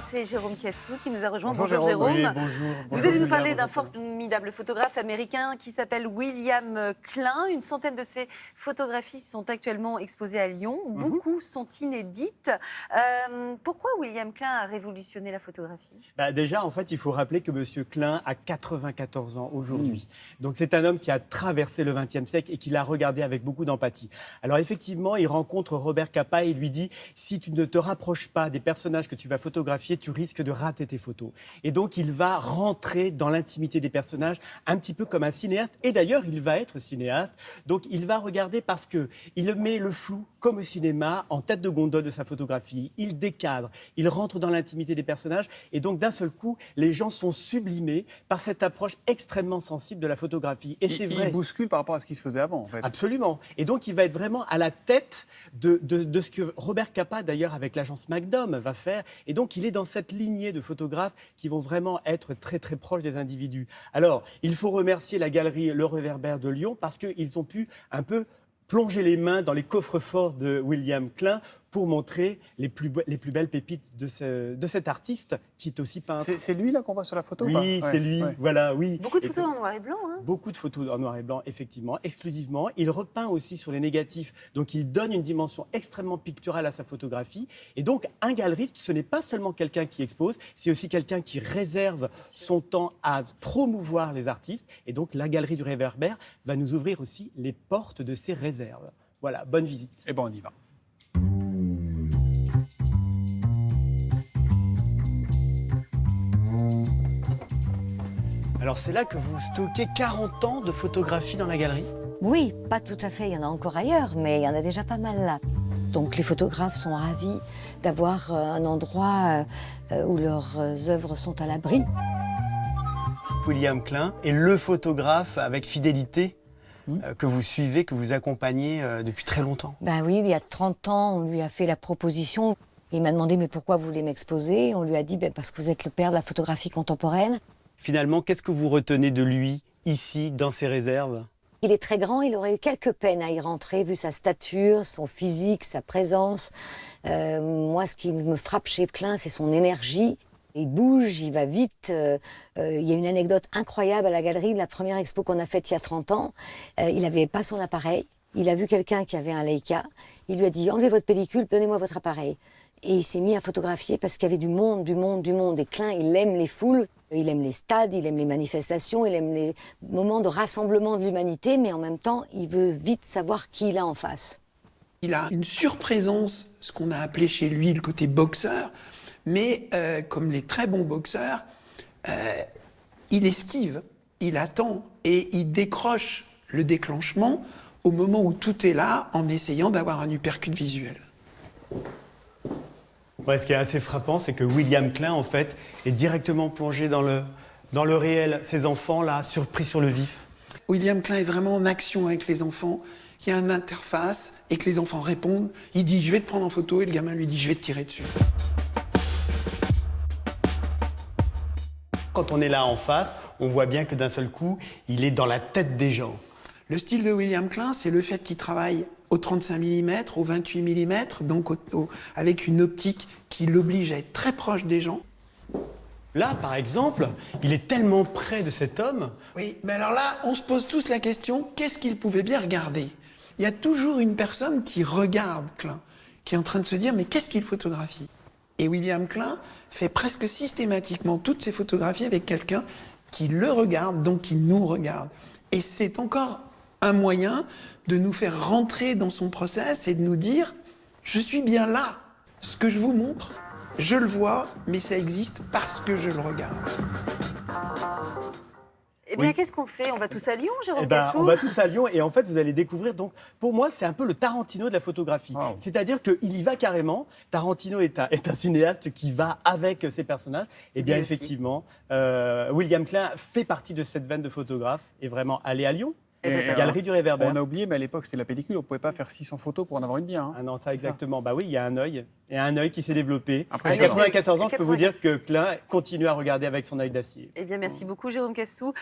c'est Jérôme Cassou qui nous a rejoint. Bonjour Jérôme. Oui, bonjour. Vous allez nous parler d'un formidable photographe américain qui s'appelle William Klein. Une centaine de ses photographies sont actuellement exposées à Lyon. Beaucoup sont inédites. Pourquoi William Klein a révolutionné la photographie ? Déjà, en fait, il faut rappeler que M. Klein a 94 ans aujourd'hui. Donc, c'est un homme qui a traversé le XXe siècle et qui l'a regardé avec beaucoup d'empathie. Alors, effectivement, il rencontre Robert Capa et lui dit « Si tu ne te rapproches pas des personnages que tu vas photographier, tu risques de rater tes photos. » Et donc, il va rentrer dans l'intimité des personnages, un petit peu comme un cinéaste. Et d'ailleurs, il va être cinéaste. Donc, il va regarder parce qu'il met le flou, comme au cinéma, en tête de gondole de sa photographie. Il décadre, il rentre dans l'intimité des personnages. Et donc, d'un seul coup, les gens sont sublimés par cette approche extrêmement sensible de la photographie. Et c'est vrai. Il bouscule par rapport à ce qui se faisait avant, en fait. Absolument. Et donc, il va être vraiment à la tête de ce que Robert Capa, d'ailleurs, avec l'agence Magnum, va faire. Et donc, il est dans cette lignée de photographes qui vont vraiment être très, très proches des individus. Alors, il faut remercier la galerie Le Réverbère de Lyon parce qu'ils ont pu un peu plonger les mains dans les coffres-forts de William Klein pour montrer les plus belles pépites de cet artiste qui est aussi peintre. C'est lui là qu'on voit sur la photo? Oui, c'est lui, voilà, oui. Beaucoup de photos en noir et blanc. Beaucoup de photos en noir et blanc, effectivement, exclusivement. Il repeint aussi sur les négatifs, donc il donne une dimension extrêmement picturale à sa photographie. Et donc, un galeriste, ce n'est pas seulement quelqu'un qui expose, c'est aussi quelqu'un qui réserve son temps à promouvoir les artistes. Et donc, la galerie du Réverbère va nous ouvrir aussi les portes de ses réserves. Voilà, bonne visite. Eh bien, on y va. Alors c'est là que vous stockez 40 ans de photographies dans la galerie ? Oui, pas tout à fait, il y en a encore ailleurs, mais il y en a déjà pas mal là. Donc les photographes sont ravis d'avoir un endroit où leurs œuvres sont à l'abri. William Klein est le photographe avec fidélité que vous suivez, que vous accompagnez depuis très longtemps. Ben oui, il y a 30 ans, on lui a fait la proposition. Il m'a demandé « mais pourquoi vous voulez m'exposer ?» On lui a dit « parce que vous êtes le père de la photographie contemporaine ». Finalement, qu'est-ce que vous retenez de lui, ici, dans ses réserves ? Il est très grand, il aurait eu quelques peines à y rentrer, vu sa stature, son physique, sa présence. Moi, ce qui me frappe chez Klein, c'est son énergie. Il bouge, il va vite. Il y a une anecdote incroyable à la galerie, de la première expo qu'on a faite il y a 30 ans. Il n'avait pas son appareil. Il a vu quelqu'un qui avait un Leica. Il lui a dit « enlevez votre pellicule, donnez-moi votre appareil ». Et il s'est mis à photographier parce qu'il y avait du monde, du monde, du monde. Et Klein, il aime les foules, il aime les stades, il aime les manifestations, il aime les moments de rassemblement de l'humanité, mais en même temps, il veut vite savoir qui il a en face. Il a une surprésence, ce qu'on a appelé chez lui le côté boxeur, mais comme les très bons boxeurs, il esquive, il attend et il décroche le déclenchement au moment où tout est là, en essayant d'avoir un uppercut visuel. Ouais, ce qui est assez frappant, c'est que William Klein, en fait, est directement plongé dans le réel. Ces enfants, là, surpris sur le vif. William Klein est vraiment en action avec les enfants. Il y a une interface et que les enfants répondent. Il dit « je vais te prendre en photo » et le gamin lui dit « je vais te tirer dessus ». Quand on est là en face, on voit bien que d'un seul coup, il est dans la tête des gens. Le style de William Klein, c'est le fait qu'il travaille au 35 mm, au 28 mm, donc avec une optique qui l'oblige à être très proche des gens. Là, par exemple, il est tellement près de cet homme. Oui, mais alors là, on se pose tous la question, qu'est-ce qu'il pouvait bien regarder ? Il y a toujours une personne qui regarde Klein, qui est en train de se dire, mais qu'est-ce qu'il photographie ? Et William Klein fait presque systématiquement toutes ses photographies avec quelqu'un qui le regarde, donc qui nous regarde. Et c'est encore un moyen de nous faire rentrer dans son process et de nous dire « je suis bien là, ce que je vous montre, je le vois, mais ça existe parce que je le regarde ». Eh bien, qu'est-ce qu'on fait ? On va tous à Lyon, Jérôme Cassou ? On va tous à Lyon et en fait, vous allez découvrir. Donc, pour moi, c'est un peu le Tarantino de la photographie. Wow. C'est-à-dire qu'il y va carrément. Tarantino est un cinéaste qui va avec ses personnages. Et bien, effectivement, William Klein fait partie de cette veine de photographe et vraiment aller à Lyon. Galerie du Réverbère. On a oublié, mais à l'époque, c'était la pellicule. On ne pouvait pas faire 600 photos pour en avoir une bien. Hein. Ah non, ça exactement. Bah oui, il y a un œil. Et un œil qui s'est développé. Après, à 94 ans, je peux vous dire que Klein continue à regarder avec son œil d'acier. Eh bien, merci beaucoup, Jérôme Cassou.